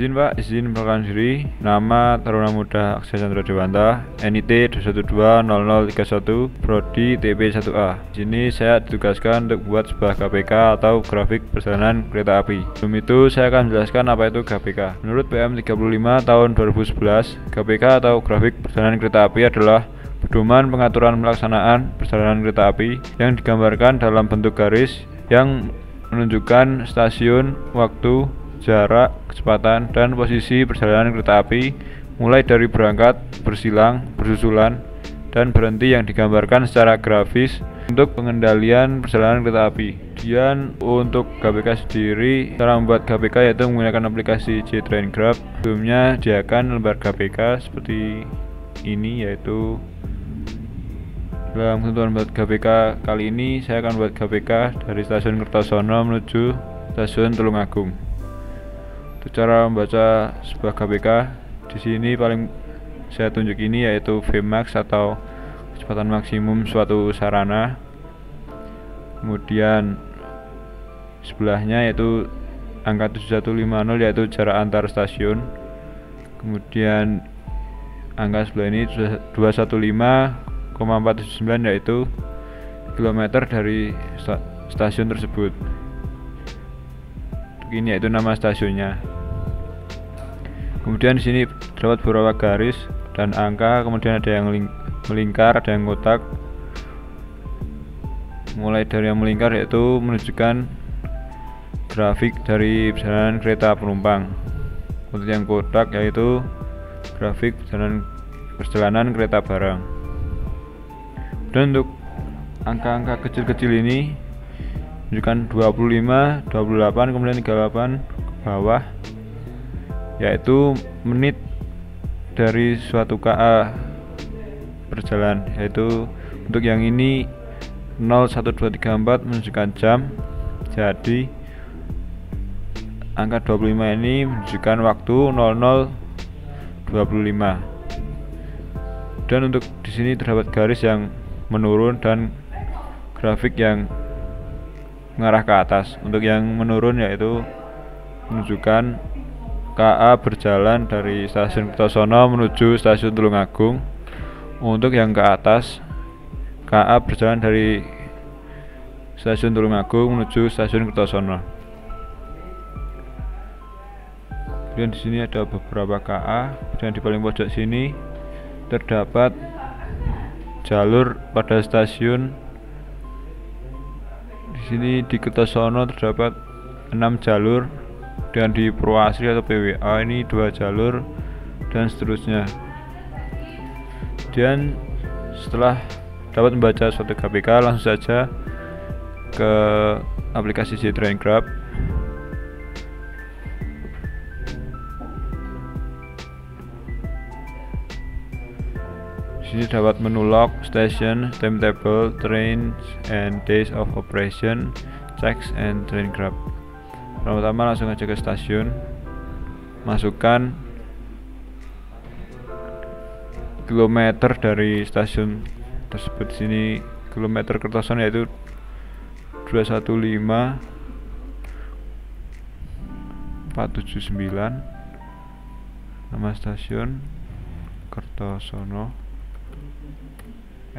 Izin Pak, izin memperkenalkan diri. Nama Taruna Muda Aksa Chandra Dewanta, NIT 2120031, Prodi TP1A. Di sini saya ditugaskan untuk buat sebuah GPK atau grafik perjalanan kereta api. Sebelum itu saya akan menjelaskan apa itu GPK. Menurut PM 35 tahun 2011, GPK atau grafik perjalanan kereta api adalah pedoman pengaturan pelaksanaan perjalanan kereta api yang digambarkan dalam bentuk garis yang menunjukkan stasiun, waktu, jarak, kecepatan, dan posisi perjalanan kereta api mulai dari berangkat, bersilang, bersusulan, dan berhenti yang digambarkan secara grafis untuk pengendalian perjalanan kereta api. Kemudian untuk GPK sendiri, cara membuat GPK yaitu menggunakan aplikasi JTrainGraph. Sebelumnya disediakan lembar GPK seperti ini, yaitu dalam ketentuan buat GPK kali ini saya akan buat GPK dari stasiun Kertosono menuju stasiun Tulungagung. Untuk cara membaca sebuah GPK, di sini paling saya tunjuk ini yaitu Vmax atau kecepatan maksimum suatu sarana. Kemudian sebelahnya yaitu angka 7150 yaitu jarak antar stasiun. Kemudian angka sebelah ini 215,479 yaitu kilometer dari stasiun tersebut. Ini yaitu nama stasiunnya. Kemudian di sini terdapat beberapa garis dan angka, kemudian ada yang melingkar, ada yang kotak. Mulai dari yang melingkar yaitu menunjukkan grafik dari perjalanan kereta penumpang. Untuk yang kotak yaitu grafik perjalanan kereta barang. Dan untuk angka-angka kecil-kecil ini menunjukkan 25, 28, kemudian 38 ke bawah, yaitu menit dari suatu KA perjalanan. Yaitu untuk yang ini 01234 menunjukkan jam, jadi angka 25 ini menunjukkan waktu 00:25. Dan untuk di sini terdapat garis yang menurun dan grafik yang mengarah ke atas. Untuk yang menurun yaitu menunjukkan KA berjalan dari stasiun Kertosono menuju stasiun Tulungagung. Untuk yang ke atas, KA berjalan dari stasiun Tulungagung menuju stasiun Kertosono. Kemudian di sini ada beberapa KA. Dan di paling pojok sini terdapat jalur pada stasiun. Di sini di Kertosono terdapat 6 jalur, dan di Purwasri atau PWA ini 2 jalur, dan seterusnya. Dan setelah dapat membaca suatu GPK, langsung saja ke aplikasi JTrainGraph. Di sini dapat menu log, station, timetable, trains, and days of operation, checks, and TrainGraph. Pertama langsung aja ke stasiun, masukkan kilometer dari stasiun tersebut. Di sini kilometer Kertosono yaitu 215479. Nama stasiun Kertosono,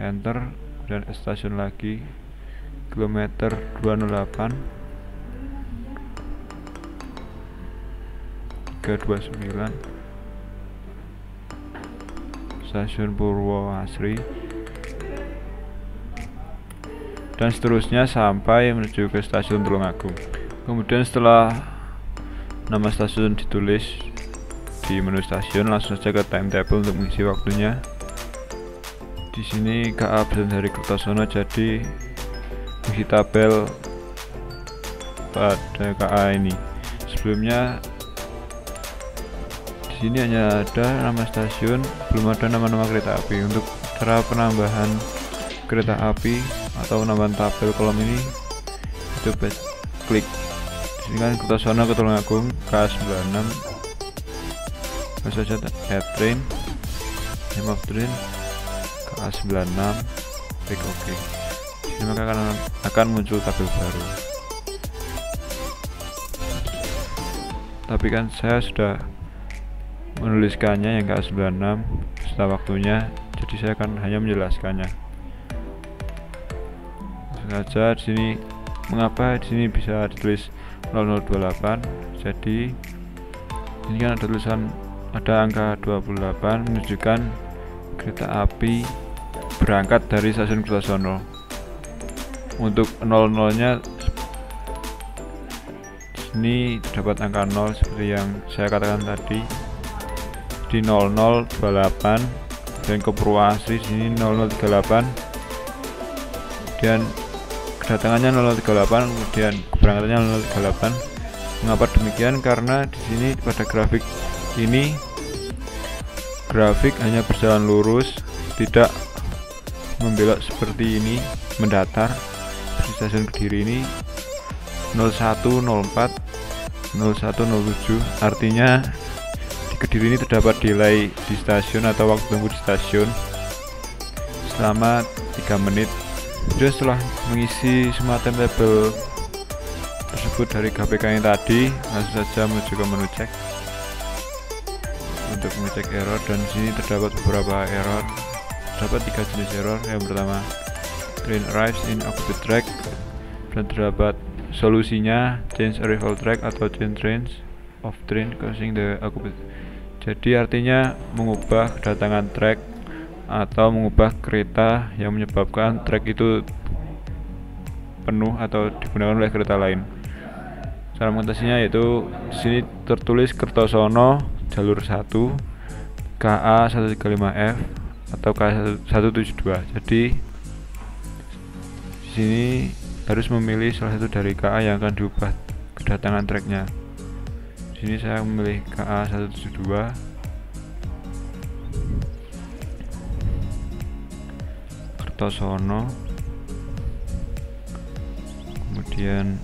enter, dan stasiun lagi kilometer 208 329 stasiun Purwasri, dan seterusnya sampai menuju ke stasiun Tulungagung. Kemudian setelah nama stasiun ditulis di menu stasiun, langsung saja ke timetable untuk mengisi waktunya. Di sini KA berasal dari Kertosono, jadi mengisi tabel pada KA ini. Sebelumnya di sini hanya ada nama stasiun, belum ada nama-nama kereta api. Untuk cara penambahan kereta api atau penambahan tabel kolom ini, itu klik. Di sini kan Kertosono ke Tulungagung K96. Langsung saja add train, name of train KA96, klik OK. Ini maka akan muncul tabel baru. Tapi kan saya sudah menuliskannya yang KA96 setelah waktunya, jadi saya akan hanya menjelaskannya saja. Di sini mengapa di sini bisa ditulis 0028, jadi ini kan ada tulisan, ada angka 28 menunjukkan kereta api berangkat dari stasiun Kertosono. Untuk 00 nya ini terdapat angka 0 seperti yang saya katakan tadi di 0028, dan ke Purwasri sini 0038, dan kedatangannya 038, kemudian keberangkatannya 038. Mengapa demikian? Karena di sini pada grafik ini grafik hanya berjalan lurus, tidak membelok seperti ini, mendatar. Di stasiun Kediri ini 0104, 0107, artinya di Kediri ini terdapat delay di stasiun atau waktu tunggu di stasiun selama 3 menit. Jadi setelah mengisi semua timetable tersebut dari KPK yang tadi, langsung saja menuju ke menu cek untuk mengecek error, dan di sini terdapat beberapa error. Terdapat 3 jenis error. Yang pertama, train arrives in occupied track, dan terdapat solusinya change arrival track atau change trains of train crossing the occupied. Jadi artinya mengubah kedatangan track atau mengubah kereta yang menyebabkan track itu penuh atau digunakan oleh kereta lain. Cara mengatasinya yaitu di sini tertulis Kertosono jalur 1 KA 135F atau KA 172. Jadi di sini harus memilih salah satu dari KA yang akan diubah kedatangan treknya. Di sini saya memilih KA 172. Kertosono, kemudian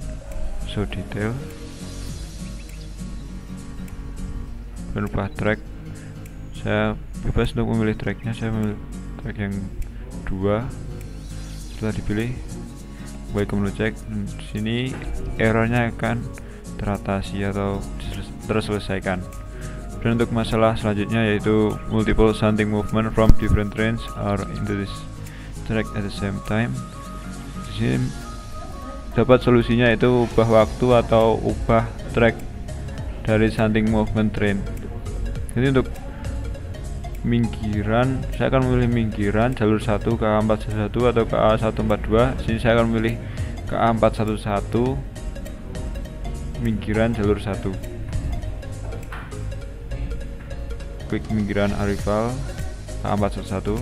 show detail, dan ubah track. Saya bebas untuk memilih tracknya, saya memilih track yang 2. Setelah dipilih, baik ke menu cek, di sini errornya akan teratasi atau terselesaikan. Dan untuk masalah selanjutnya yaitu multiple shunting movement from different trains are into this track at the same time. Di sini dapat solusinya yaitu ubah waktu atau ubah track dari shunting movement train. Jadi untuk minggiran, saya akan memilih minggiran jalur 1 KA411 atau KA142. Sini saya akan memilih KA411 minggiran jalur 1. Klik minggiran arrival KA411,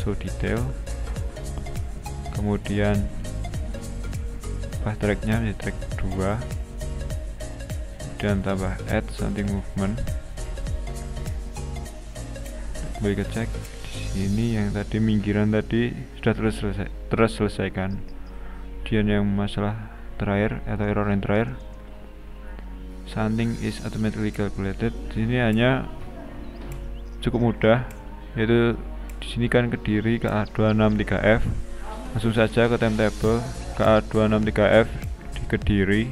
show detail, kemudian ubah tracknya menjadi track 2, dan tambah add shunting movement. Kembali ke cek. Di sini yang tadi minggiran tadi sudah terselesaikan. Kemudian yang masalah terakhir atau error yang terakhir, shunting is automatically calculated. Di sini hanya cukup mudah, yaitu di sini kan Kediri KA263F. Langsung saja ke timetable KA263F di Kediri,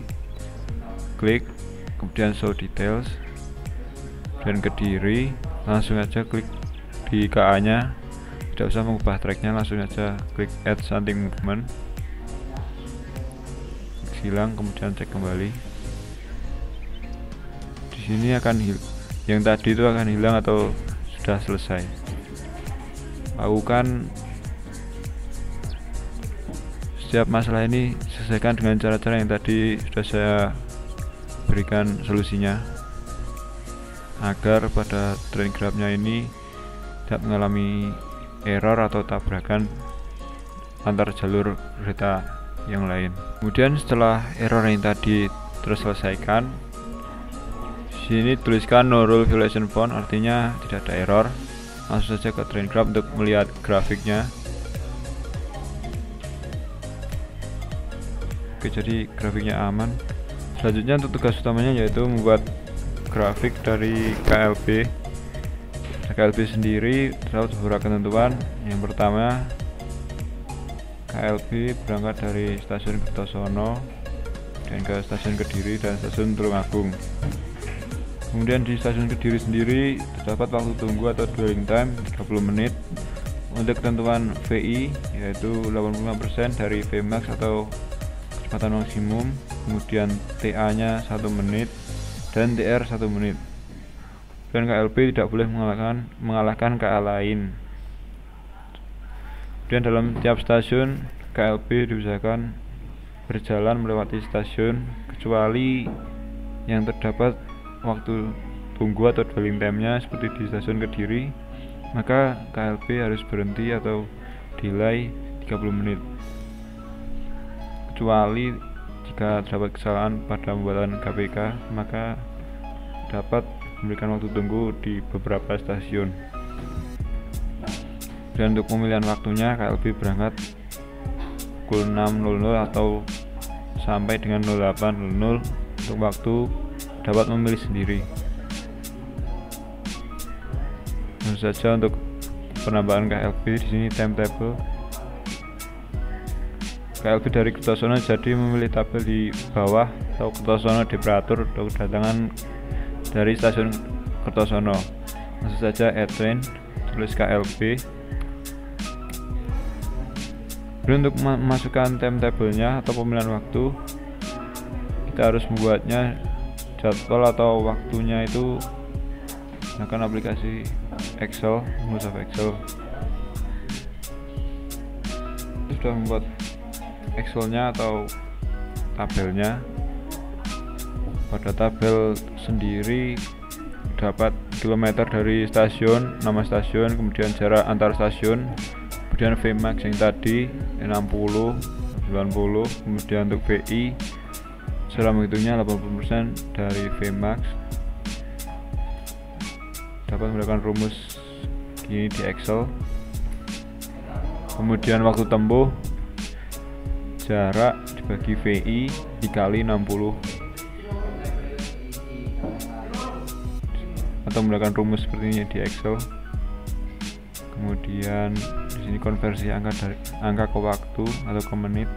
klik, kemudian show details, dan Kediri, langsung aja klik di KA nya, tidak usah mengubah tracknya, langsung aja klik add shunting movement, hilang, kemudian cek kembali. Di sini akan yang tadi itu akan hilang atau sudah selesai. Lakukan setiap masalah ini, selesaikan dengan cara-cara yang tadi sudah saya berikan solusinya, agar pada train grabnya ini tidak mengalami error atau tabrakan antar jalur kereta yang lain. Kemudian setelah error yang tadi terselesaikan, sini tuliskan no rule violation found, artinya tidak ada error. Langsung saja ke train grab untuk melihat grafiknya. Oke, jadi grafiknya aman. Selanjutnya untuk tugas utamanya yaitu membuat grafik dari KLB. KLB sendiri terdapat beberapa ketentuan. Yang pertama, KLB berangkat dari stasiun Kertosono dan ke stasiun Kediri dan stasiun Tulungagung. Kemudian di stasiun Kediri sendiri terdapat waktu tunggu atau dwelling time 30 menit. Untuk ketentuan VI yaitu 85% dari Vmax atau kecepatan maksimum, kemudian TA nya 1 menit dan TR 1 menit. Dan KLB tidak boleh mengalahkan KA lain. Dan dalam tiap stasiun KLB diusahakan berjalan melewati stasiun kecuali yang terdapat waktu tunggu atau dwelling time-nya seperti di stasiun Kediri, maka KLB harus berhenti atau delay 30 menit. Kecuali jika terdapat kesalahan pada pembuatan KPK, maka dapat memberikan waktu tunggu di beberapa stasiun. Dan untuk pemilihan waktunya, KLB berangkat pukul 6.00 atau sampai dengan 08.00. Untuk waktu dapat memilih sendiri. Tentu saja untuk penambahan KLB di sini timetable. KLB dari Kertosono jadi memilih tabel di bawah atau Kertosono dioperator atau kedatangan dari stasiun Kertosono. Tentu saja train, tulis KLB. Dan untuk memasukkan timetable-nya atau pemilihan waktu, kita harus membuatnya jadwal atau waktunya itu menggunakan aplikasi Excel, Microsoft Excel. Sudah membuat Excelnya atau tabelnya. Pada tabel sendiri dapat kilometer dari stasiun, nama stasiun, kemudian jarak antar stasiun, kemudian Vmax yang tadi 60, 90, kemudian untuk VI setelah menghitungnya 80% dari Vmax. Dapat menggunakan rumus ini di Excel. Kemudian waktu tempuh, jarak dibagi VI dikali 60, atau menggunakan rumus seperti ini di Excel. Kemudian di sini konversi angka ke waktu atau ke menit.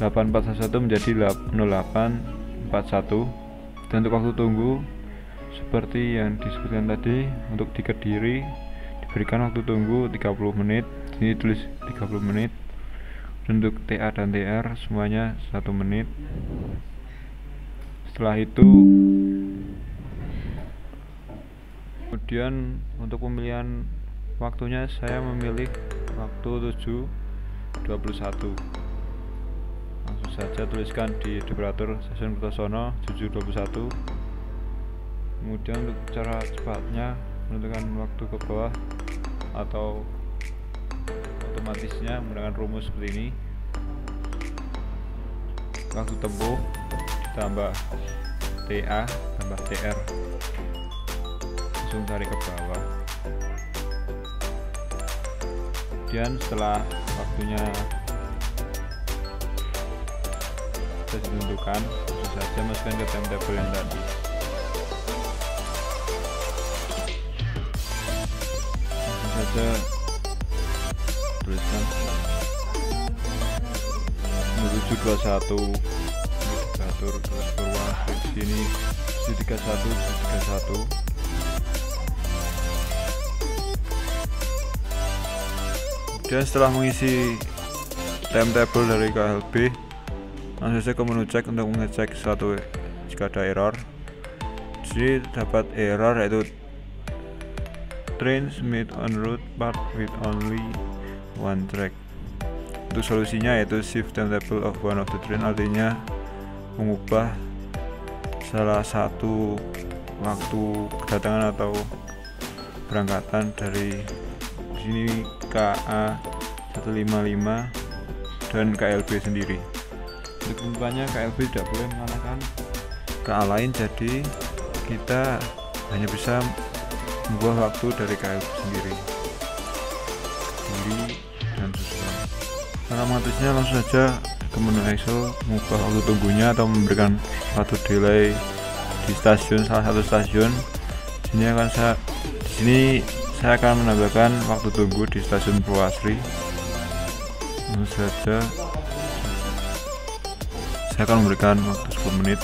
8411 menjadi 0841. Dan untuk waktu tunggu seperti yang disebutkan tadi, untuk di Kediri diberikan waktu tunggu 30 menit. Ini tulis 30 menit. Dan untuk TA dan TR semuanya 1 menit. Setelah itu kemudian untuk pemilihan waktunya saya memilih waktu 7.21. Langsung saja tuliskan di dekorator stasiun Kertosono 7.21. Kemudian untuk cara cepatnya menentukan waktu ke bawah atau otomatisnya menggunakan rumus seperti ini. Waktu tempuh ditambah TA tambah TR, langsung tarik ke bawah. Kemudian setelah waktunya sudah ditentukan, langsung saja masukkan ke timetable yang tadi. Langsung saja tuliskan 721, indikator terus bawah di sini 731. Dan setelah mengisi timetable dari KLB, langsung saja ke menu cek untuk mengecek suatu jika ada error. Jadi dapat error yaitu trains meet on route but with only one track. Untuk solusinya yaitu shift timetable of one of the train, artinya mengubah salah satu waktu kedatangan atau berangkatan dari sini KA 155 dan KLB sendiri. Untuk ketentuannya KLB tidak boleh mengalahkan KA lain, jadi kita hanya bisa membuat waktu dari KLB sendiri dan susulan. Cara mengaturnya langsung saja ke menu Excel, mengubah waktu tunggunya atau memberikan waktu delay di stasiun, salah satu stasiun. Di sini saya akan menambahkan waktu tunggu di stasiun Purwasri. Langsung saja saya akan memberikan waktu 10 menit.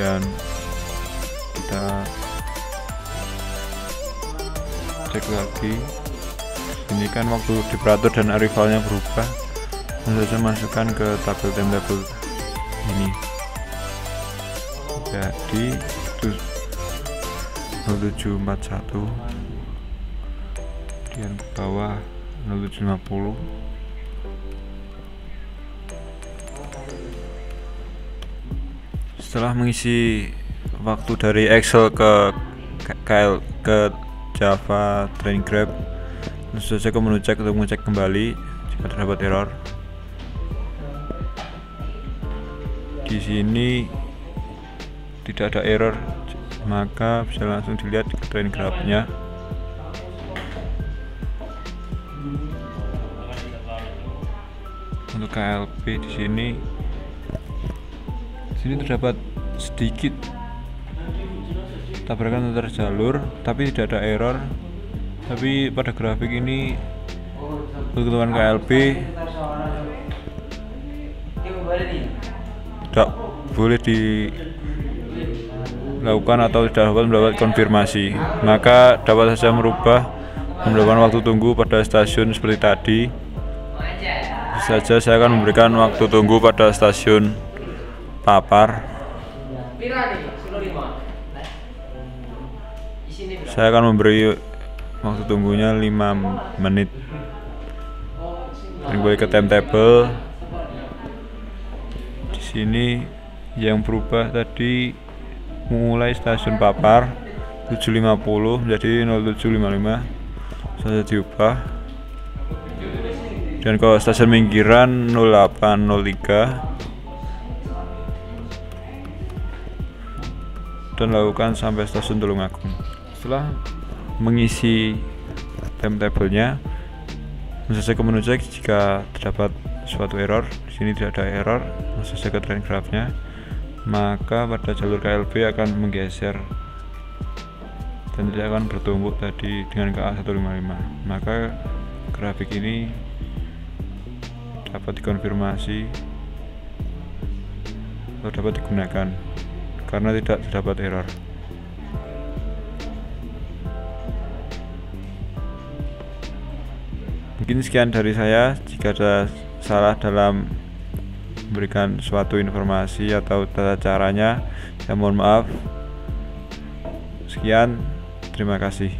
kemudian kita cek lagi. Ini kan waktu dioperator dan arrivalnya berubah, langsung saja masukkan ke tabel timetable ini. Jadi itu 0741, kemudian ke bawah 0750. Setelah mengisi waktu dari Excel ke Java Training Graph, langsung saja ke menu cek untuk mengecek kembali jika terdapat error. Di sini tidak ada error, maka bisa langsung dilihat ke training graph-nya. Untuk KLP di sini terdapat sedikit tabrakan antar jalur, tapi tidak ada error. Tapi pada grafik ini untuk ketentuan KLP tidak boleh dilakukan atau tidak dapat mendapat konfirmasi, maka dapat saja mendapatkan waktu tunggu pada stasiun seperti tadi. Bisa saja saya akan memberikan waktu tunggu pada stasiun Papar. Saya akan memberi waktu tunggunya 5 menit. Kembali ke timetable. Di sini yang berubah tadi mulai stasiun Papar 7.50 menjadi 07.55, saja diubah. Dan kalau stasiun Minggiran 08.03 dan lakukan sampai stasiun Tulungagung. Setelah mengisi timetable-nya, langsung saja ke menu cek jika terdapat suatu error. Di sini tidak ada error, langsung saja ke training graph-nya, maka pada jalur KLB akan menggeser dan tidak akan bertumbuk tadi dengan KA155. Maka grafik ini dapat dikonfirmasi atau dapat digunakan karena tidak terdapat error. Mungkin sekian dari saya. Jika ada salah dalam memberikan suatu informasi atau tata caranya, saya mohon maaf. Sekian, terima kasih.